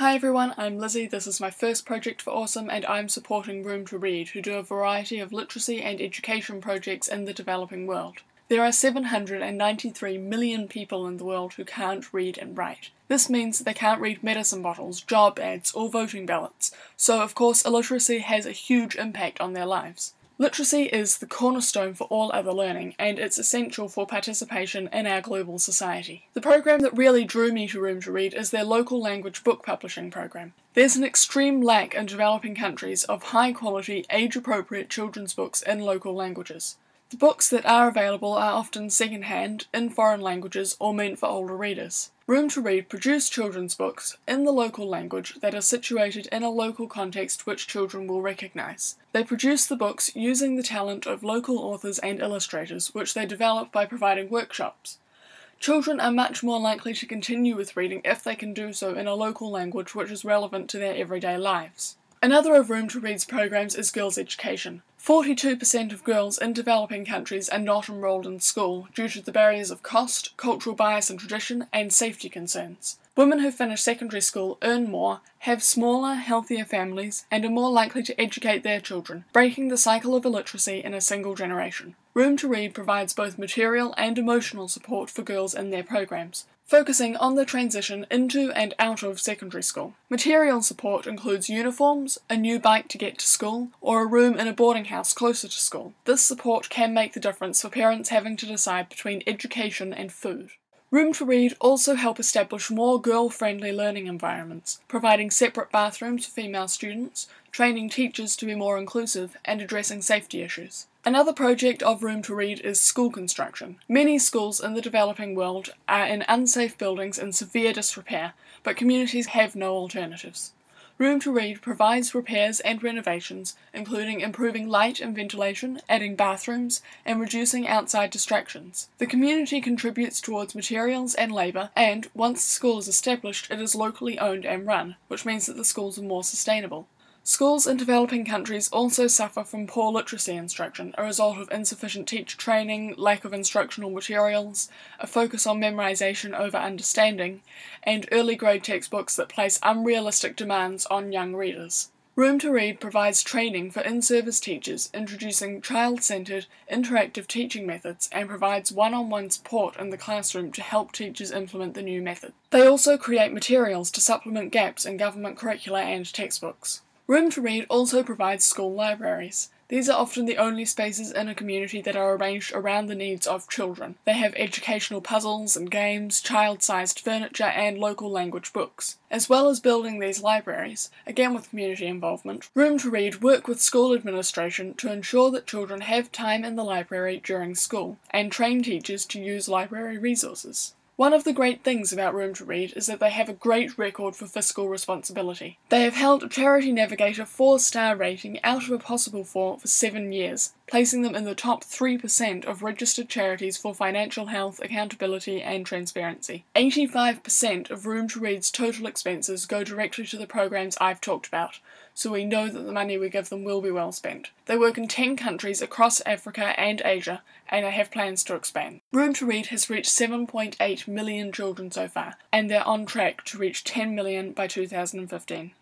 Hi everyone, I'm Lizzie. This is my first project for Awesome and I'm supporting Room to Read, who do a variety of literacy and education projects in the developing world. There are 793 million people in the world who can't read and write. This means they can't read medicine bottles, job ads, or voting ballots, so of course illiteracy has a huge impact on their lives. Literacy is the cornerstone for all other learning, and it's essential for participation in our global society. The program that really drew me to Room to Read is their local language book publishing program. There's an extreme lack in developing countries of high-quality, age-appropriate children's books in local languages. The books that are available are often second-hand, in foreign languages, or meant for older readers. Room to Read produce children's books in the local language that are situated in a local context which children will recognise. They produce the books using the talent of local authors and illustrators, which they develop by providing workshops. Children are much more likely to continue with reading if they can do so in a local language which is relevant to their everyday lives. Another of Room to Read's programs is girls' education. 42% of girls in developing countries are not enrolled in school due to the barriers of cost, cultural bias and tradition, and safety concerns. Women who finish secondary school earn more, have smaller, healthier families, and are more likely to educate their children, breaking the cycle of illiteracy in a single generation. Room to Read provides both material and emotional support for girls in their programs, focusing on the transition into and out of secondary school. Material support includes uniforms, a new bike to get to school, or a room in a boarding house closer to school. This support can make the difference for parents having to decide between education and food. Room to Read also help establish more girl-friendly learning environments, providing separate bathrooms for female students, training teachers to be more inclusive, and addressing safety issues. Another project of Room to Read is school construction. Many schools in the developing world are in unsafe buildings in severe disrepair, but communities have no alternatives. Room to Read provides repairs and renovations, including improving light and ventilation, adding bathrooms, and reducing outside distractions. The community contributes towards materials and labour, and once the school is established, it is locally owned and run, which means that the schools are more sustainable. Schools in developing countries also suffer from poor literacy instruction, a result of insufficient teacher training, lack of instructional materials, a focus on memorization over understanding, and early grade textbooks that place unrealistic demands on young readers. Room to Read provides training for in-service teachers, introducing child-centred, interactive teaching methods, and provides one-on-one support in the classroom to help teachers implement the new method. They also create materials to supplement gaps in government curricula and textbooks. Room to Read also provides school libraries. These are often the only spaces in a community that are arranged around the needs of children. They have educational puzzles and games, child-sized furniture, and local language books. As well as building these libraries, again with community involvement, Room to Read work with school administration to ensure that children have time in the library during school, and train teachers to use library resources. One of the great things about Room to Read is that they have a great record for fiscal responsibility. They have held a Charity Navigator 4-star rating out of a possible 4 for 7 years, placing them in the top 3% of registered charities for financial health, accountability and transparency. 85% of Room to Read's total expenses go directly to the programs I've talked about, so we know that the money we give them will be well spent. They work in 10 countries across Africa and Asia, and they have plans to expand. Room to Read has reached 7.8 million children so far, and they're on track to reach 10 million by 2015.